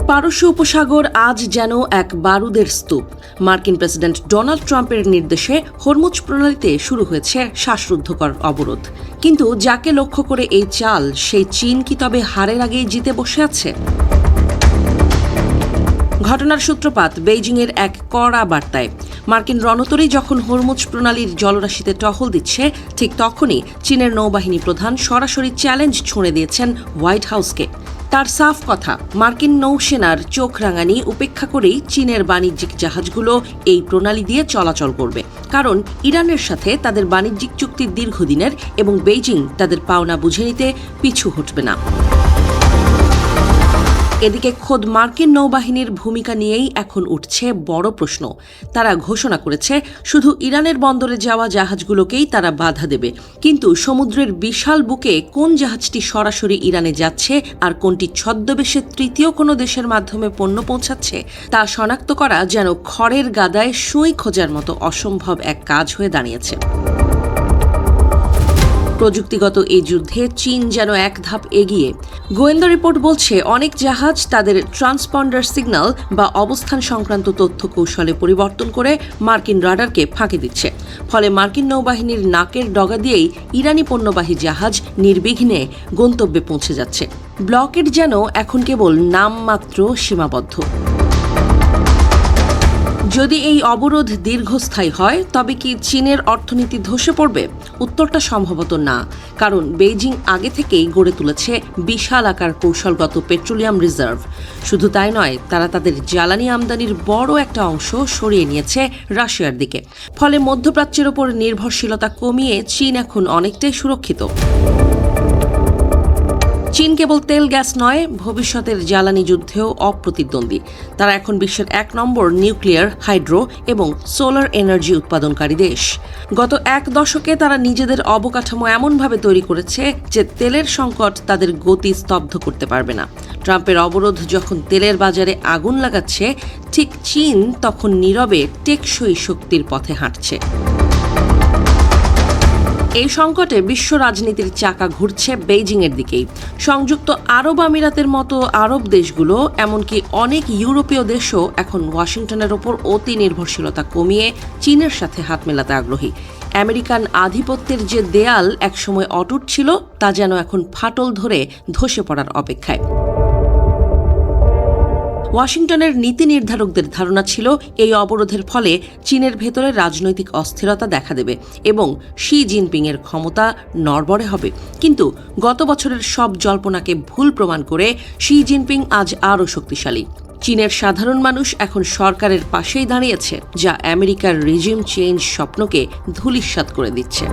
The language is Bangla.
পারস্য উপসাগর আজ যেন এক বারুদের স্তূপ। মার্কিন প্রেসিডেন্ট ডোনাল্ড ট্রাম্পের নির্দেশে হরমুজ প্রণালীতে শুরু হয়েছে শ্বাসরুদ্ধকর অবরোধ। কিন্তু যাকে লক্ষ্য করে এই চাল, সেই চীন কি তবে হারের আগেই জিতে বসে আছে? ঘটনার সূত্রপাত বেইজিংয়ের এক কড়া বার্তায়। মার্কিন রণতরী যখন হরমুজ প্রণালীর জলরাশিতে টহল দিচ্ছে, ঠিক তখনই চীনের নৌবাহিনী প্রধান সরাসরি চ্যালেঞ্জ ছুঁড়ে দিয়েছেন হোয়াইট হাউসকে। তার সাফ কথা, মার্কিন নৌসেনার চোখ রাঙানি উপেক্ষা করেই চীনের বাণিজ্যিক জাহাজগুলো এই প্রণালী দিয়ে চলাচল করবে, কারণ ইরানের সাথে তাদের বাণিজ্যিক চুক্তি দীর্ঘদিনের এবং বেইজিং তাদের পাওনা বুঝে নিতে পিছু হটবে না। এদিকে খোদ মার্কিন নৌবাহিনীর ভূমিকা নিয়েই এখন উঠছে বড় প্রশ্ন। তারা ঘোষণা করেছে শুধু ইরানের বন্দরে যাওয়া জাহাজগুলোকেই তারা বাধা দেবে, কিন্তু সমুদ্রের বিশাল বুকে কোন জাহাজটি সরাসরি ইরানে যাচ্ছে আর কোনটি ছদ্মবেশে তৃতীয় কোনো দেশের মাধ্যমে পণ্য পৌঁছাচ্ছে তা শনাক্ত করা যেন খড়ের গাদায় সুই খোঁজার মতো অসম্ভব এক কাজ হয়ে দাঁড়িয়েছে। প্রযুক্তিগত এই যুদ্ধে চীন যেন এক ধাপ এগিয়ে। গোয়েন্দা রিপোর্ট বলছে অনেক জাহাজ তাদের ট্রান্সপন্ডার সিগন্যাল বা অবস্থান সংক্রান্ত তথ্য কৌশলে পরিবর্তন করে মার্কিন রাডারকে ফাঁকি দিচ্ছে। ফলে মার্কিন নৌবাহিনীর নাকের ডগা দিয়েই ইরানি পণ্যবাহী জাহাজ নির্বিঘ্নে গন্তব্যে পৌঁছে যাচ্ছে। ব্লকেড যেন এখন কেবল নামমাত্র সীমাবদ্ধ। যদি এই অবরোধ দীর্ঘস্থায়ী হয়, তবে কি চীনের অর্থনীতি ধসে পড়বে? উত্তরটা সম্ভবত না, কারণ বেইজিং আগে থেকেই গড়ে তুলেছে বিশাল আকার কৌশলগত পেট্রোলিয়াম রিজার্ভ। শুধু তাই নয়, তারা তাদের জ্বালানি আমদানির বড় একটা অংশ সরিয়ে নিয়েছে রাশিয়ার দিকে। ফলে মধ্যপ্রাচ্যের ওপর নির্ভরশীলতা কমিয়ে চীন এখন অনেকটাই সুরক্ষিত। চীন কেবল তেল গ্যাস নয়, ভবিষ্যতের জ্বালানি যুদ্ধেও অপ্রতিদ্বন্দ্বী। তারা এখন বিশ্বের 1 নম্বর নিউক্লিয়ার, হাইড্রো এবং সোলার এনার্জি উৎপাদনকারী দেশ। গত 1 দশকে তারা নিজেদের অবকাঠামো এমনভাবে তৈরি করেছে যে তেলের সংকট তাদের গতি স্তব্ধ করতে পারবে না। ট্রাম্পের অবরোধ যখন তেলের বাজারে আগুন লাগাচ্ছে, ঠিক চীন তখন নীরবে টেকসই শক্তির পথে হাঁটছে। এই সংকটে বিশ্ব রাজনীতির চাকা ঘুরছে বেইজিংয়ের দিকেই। সংযুক্ত আরব আমিরাতের মতো আরব দেশগুলো, এমনকি অনেক ইউরোপীয় দেশও এখন ওয়াশিংটনের ওপর অতি নির্ভরশীলতা কমিয়ে চীনের সাথে হাত মেলাতে আগ্রহী। আমেরিকান আধিপত্যের যে দেয়াল একসময় অটুট ছিল, তা যেন এখন ফাটল ধরে ধসে পড়ার অপেক্ষায়। ওয়াশিংটনের নীতি নির্ধারকদের ধারণা ছিল এই অবরোধের ফলে চীনের ভেতরে রাজনৈতিক অস্থিরতা দেখা দেবে এবং শি জিনপিংয়ের ক্ষমতা নড়বড়ে হবে। কিন্তু গত বছরের সব জল্পনাকে ভুল প্রমাণ করে শি জিনপিং আজ আরও শক্তিশালী। চীনের সাধারণ মানুষ এখন সরকারের পাশেই দাঁড়িয়েছে, যা আমেরিকার রিজিম চেঞ্জ স্বপ্নকে ধূলিসাৎ করে দিচ্ছে।